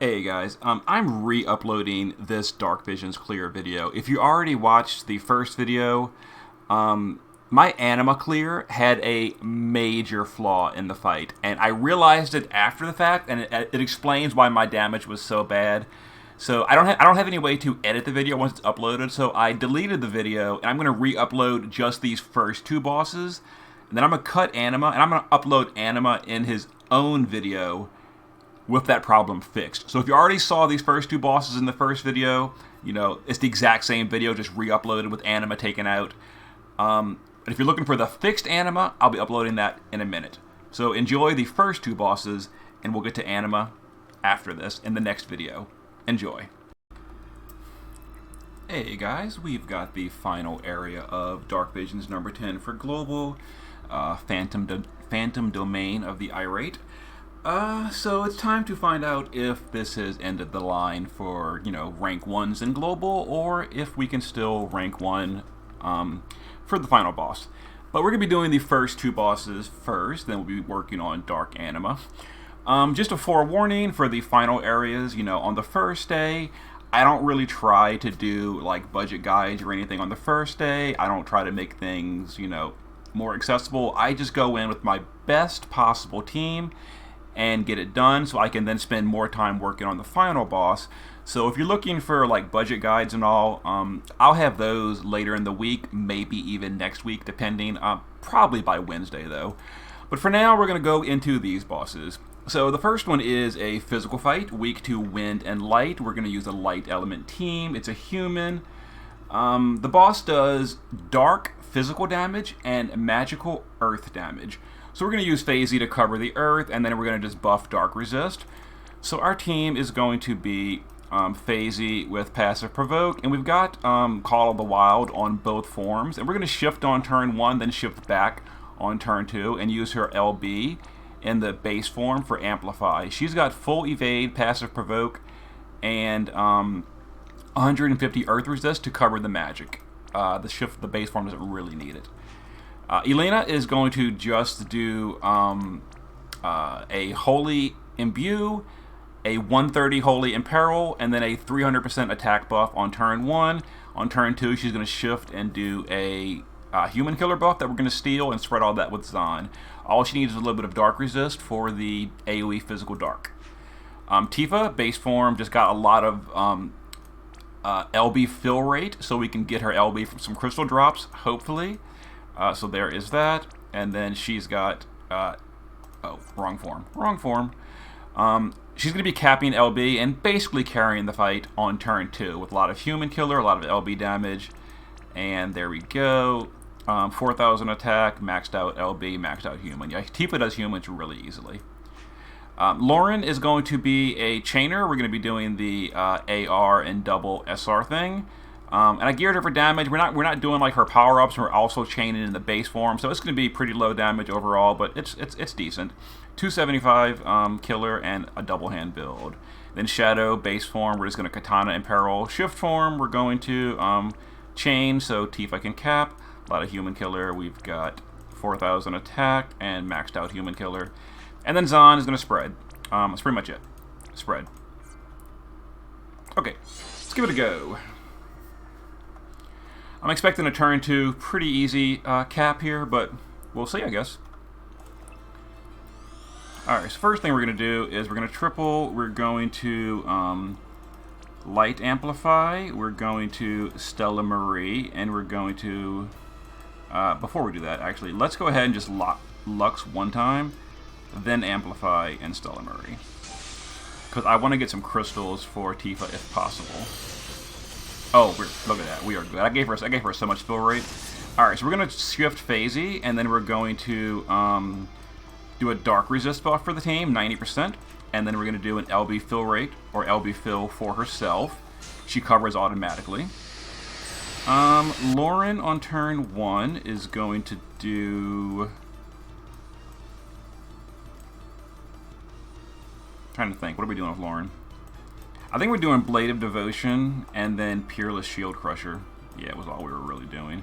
Hey guys, I'm re-uploading this Dark Visions clear video. If you already watched the first video, my Anima clear had a major flaw in the fight, and I realized it after the fact, and it explains why my damage was so bad. So I don't have any way to edit the video once it's uploaded, so I deleted the video, and I'm going to re-upload just these first two bosses, and then I'm going to cut Anima, and I'm going to upload Anima in his own video with that problem fixed. So if you already saw these first two bosses in the first video, you know, it's the exact same video, just re-uploaded with Anima taken out. But if you're looking for the fixed Anima, I'll be uploading that in a minute. So enjoy the first two bosses, and we'll get to Anima after this in the next video. Enjoy. Hey guys, we've got the final area of Dark Visions number 10 for Global, Phantom Domain of the Irate. So it's time to find out if this has ended the line for, you know, rank 1s in Global, or if we can still rank 1 for the final boss. But we're going to be doing the first two bosses first, then we'll be working on Dark Anima. Just a forewarning for the final areas, you know, on the first day, I don't really try to do, like, budget guides or anything on the first day. I don't try to make things, you know, more accessible. I just go in with my best possible team and get it done, so I can then spend more time working on the final boss. So if you're looking for like budget guides and all, I'll have those later in the week, maybe even next week, depending. Probably by Wednesday though. But for now, we're going to go into these bosses. So the first one is a physical fight, weak to wind and light. We're going to use a light element team. It's a human. The boss does dark physical damage and magical earth damage. So we're going to use Phasey to cover the earth, and then we're going to just buff Dark Resist. So our team is going to be Phasey with Passive Provoke, and we've got Call of the Wild on both forms. And we're going to shift on turn 1, then shift back on turn 2, and use her LB in the base form for Amplify. She's got full Evade, Passive Provoke, and 150 Earth Resist to cover the magic. The base form doesn't really need it. Elena is going to just do a Holy Imbue, a 130 Holy Imperil, and then a 300% attack buff on turn 1. On turn 2, she's going to shift and do a Human Killer buff that we're going to steal and spread all that with Zahn. All she needs is a little bit of Dark Resist for the AoE Physical Dark. Tifa, base form, just got a lot of LB fill rate, so we can get her LB from some crystal drops, hopefully. So there is that, and then she's got, wrong form. She's going to be capping LB and basically carrying the fight on turn 2 with a lot of Human Killer, a lot of LB damage, and there we go. 4,000 attack, maxed out LB, maxed out Human. Yeah, Tifa does Humans really easily. Lauren is going to be a chainer. We're going to be doing the AR and double SR thing. And I geared her for damage. We're not doing like her power-ups. We're also chaining in the base form, so it's going to be pretty low damage overall, but it's decent. 275 killer and a double hand build. Then Shadow base form. We're just going to Katana Imperil. Shift form. We're going to chain so Tifa can cap. A lot of Human Killer. We've got 4,000 attack and maxed out Human Killer. And then Zahn is going to spread. That's pretty much it. Spread. Okay, let's give it a go. I'm expecting a turn 2 pretty easy cap here, but we'll see, I guess. Alright, so first thing we're going to do is we're going to triple. We're going to Light Amplify. We're going to Stella Marie. And we're going to... before we do that, actually, let's go ahead and just Lux one time. Then Amplify and Stella Marie. Because I want to get some crystals for Tifa if possible. Oh, look at that. We are good. I gave her so much fill rate. Alright, so we're going to shift Phasey, and then we're going to do a Dark Resist buff for the team, 90%. And then we're going to do an LB fill rate, or LB fill for herself. She covers automatically. Lauren on turn 1 is going to do... trying to think. What are we doing with Lauren? I think we're doing Blade of Devotion and then Peerless Shield Crusher. Yeah, it was all we were really doing.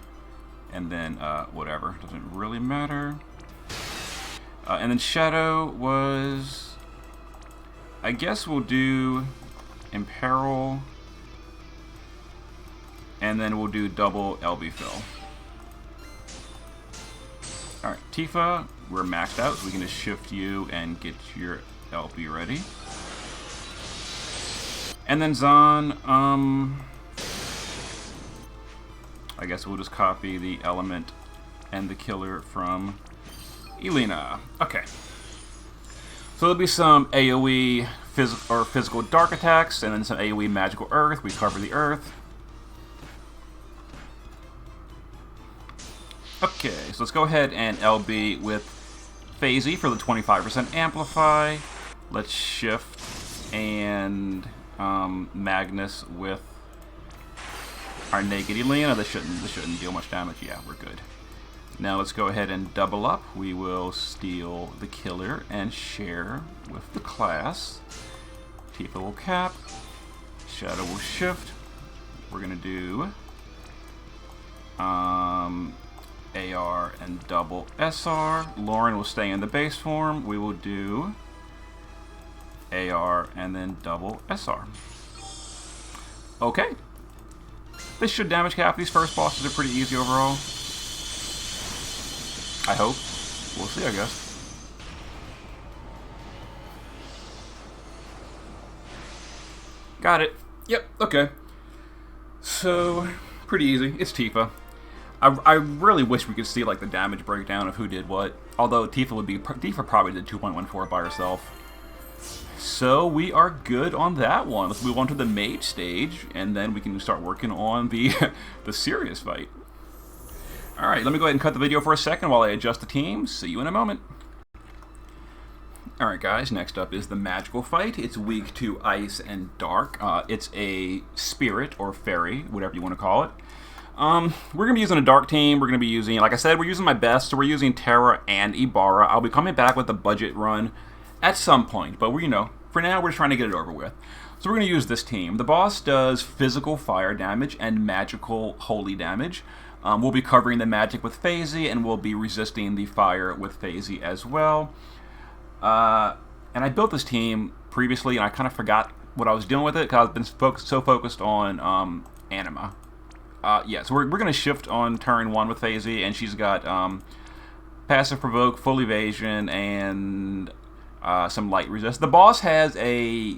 And then, whatever. Doesn't really matter. And then Shadow was I guess we'll do Imperil, and then we'll do double LB fill. Alright, Tifa, we're maxed out, so we can just shift you and get your LB ready. And then Zahn, I guess we'll just copy the element and the killer from Elena. Okay. So there'll be some AoE physical dark attacks, and then some AoE magical earth. We cover the earth. Okay, so let's go ahead and LB with Phasey for the 25% amplify. Let's shift and Magnus with our naked Elena. This shouldn't deal much damage. Yeah, we're good. Now let's go ahead and double up. We will steal the killer and share with the class. Tifa will cap. Shadow will shift. We're gonna do AR and double SR. Lauren will stay in the base form. We will do AR and then double SR. Okay. This should damage cap. These first bosses are pretty easy overall. I hope. We'll see, I guess. Got it. Yep, okay. So, pretty easy. It's Tifa. I really wish we could see like the damage breakdown of who did what. Although Tifa probably did 2.14 by herself. So we are good on that one. Let's move on to the mage stage, and then we can start working on the the serious fight. All right, let me go ahead and cut the video for a second while I adjust the team. See you in a moment. All right, guys. Next up is the magical fight. It's weak to ice and dark. It's a spirit or fairy, whatever you want to call it. We're going to be using a dark team. We're going to be using, like I said, we're using my best. So we're using Terra and Ibarra. I'll be coming back with the budget run at some point. But, for now, we're just trying to get it over with. So we're going to use this team. The boss does physical fire damage and magical holy damage. We'll be covering the magic with Phasey, and we'll be resisting the fire with Phasey as well. And I built this team previously, and I kind of forgot what I was doing with it because I've been so focused on Anima. Yeah, so we're going to shift on turn 1 with Phasey, and she's got passive provoke, full evasion, and some light resist. The boss has a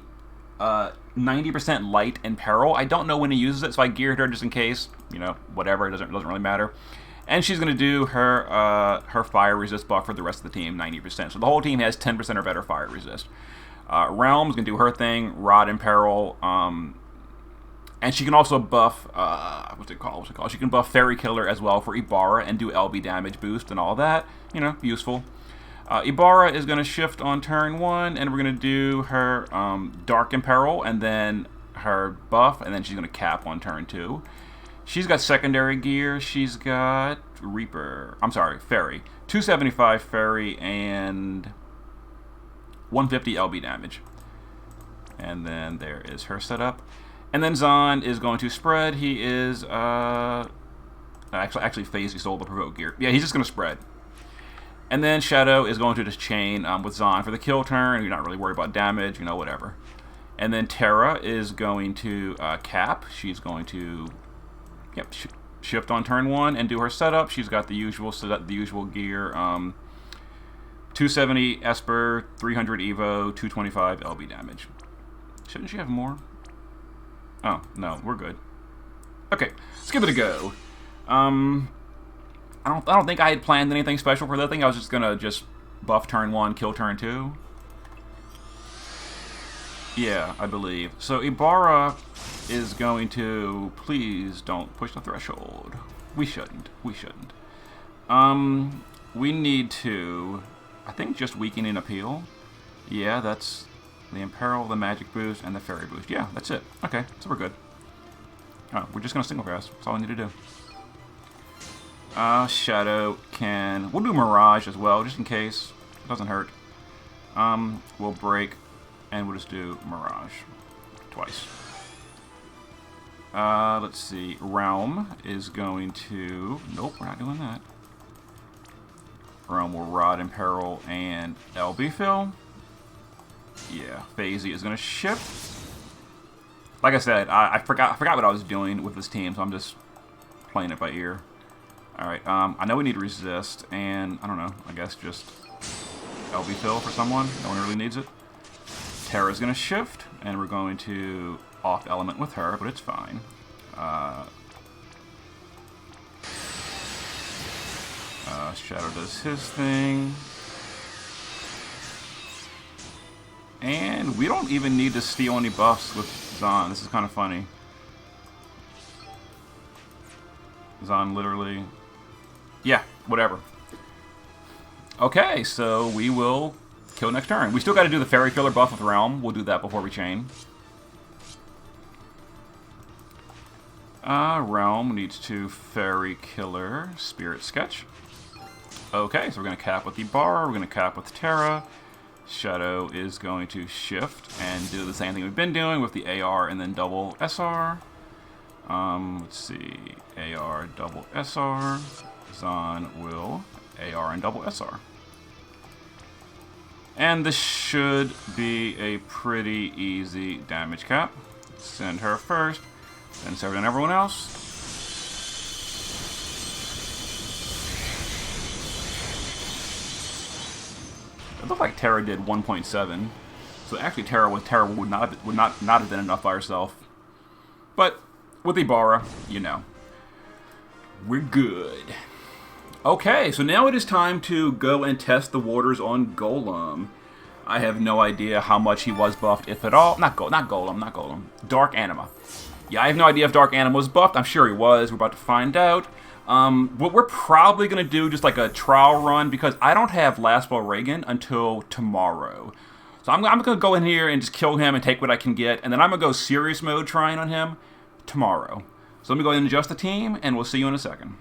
90% light and peril. I don't know when he uses it, so I geared her just in case. Whatever, it doesn't really matter. And she's going to do her fire resist buff for the rest of the team, 90%. So the whole team has 10% or better fire resist. Realm's going to do her thing, Rod and Peril. And she can also buff, what's it called? She can buff Fairy Killer as well for Ibarra and do LB damage boost and all that. Useful. Ibarra is going to shift on turn 1, and we're going to do her Dark Imperil and then her buff, and then she's going to cap on turn 2. She's got secondary gear. She's got Fairy. 275 Fairy and 150 LB damage. And then there is her setup. And then Zahn is going to spread. He is, actually Phasey stole the provoke gear. Yeah, he's just going to spread. And then Shadow is going to just chain with Zahn for the kill turn. You're not really worried about damage, whatever. And then Terra is going to cap. She's going to shift on turn 1 and do her setup. She's got the usual gear. 270 Esper, 300 Evo, 225 LB damage. Shouldn't she have more? Oh, no, we're good. Okay, let's give it a go. I don't think I had planned anything special for that thing. I was just gonna buff turn 1, kill turn 2. Yeah, I believe. So Ibarra is going to... Please don't push the threshold. We shouldn't. We need to... I think just weakening appeal. Yeah, that's the Imperil, the magic boost, and the fairy boost. Yeah, that's it. Okay, so we're good. Oh, we're just going to single pass. That's all we need to do. Shadow can... We'll do Mirage as well, just in case. It doesn't hurt. We'll break, and we'll just do Mirage. Twice. Let's see. Realm is going to... Nope, we're not doing that. Realm will Rod Imperil and LB fill. Yeah, Phasey is going to shift. Like I said, I forgot what I was doing with this team, so I'm just playing it by ear. Alright, I know we need resist, and I don't know, I guess just LB fill for someone. No one really needs it. Terra's going to shift, and we're going to off element with her, but it's fine. Shadow does his thing. And we don't even need to steal any buffs with Zahn. This is kind of funny. Zahn literally... Yeah, whatever. Okay, so we will kill next turn. We still got to do the Fairy Killer buff with Realm. We'll do that before we chain. Realm needs to Fairy Killer Spirit Sketch. Okay, so we're going to cap with the Bar. We're going to cap with Terra. Shadow is going to shift and do the same thing we've been doing with the AR and then double SR. Let's see. AR, double SR. Zahn will AR and double SR. And this should be a pretty easy damage cap. Send her first, then serve on everyone else. It looked like Terra did 1.7, so actually Terra would not have been enough by herself. But with Ibarra, you know, we're good. Okay, so now it is time to go and test the waters on Golem. I have no idea how much he was buffed, if at all. Not Golem. Dark Anima. Yeah, I have no idea if Dark Anima was buffed. I'm sure he was. We're about to find out. What we're probably going to do just like a trial run because I don't have Last Ball Reagan until tomorrow. So I'm going to go in here and just kill him and take what I can get. And then I'm going to go serious mode trying on him tomorrow. So let me go ahead and adjust the team and we'll see you in a second.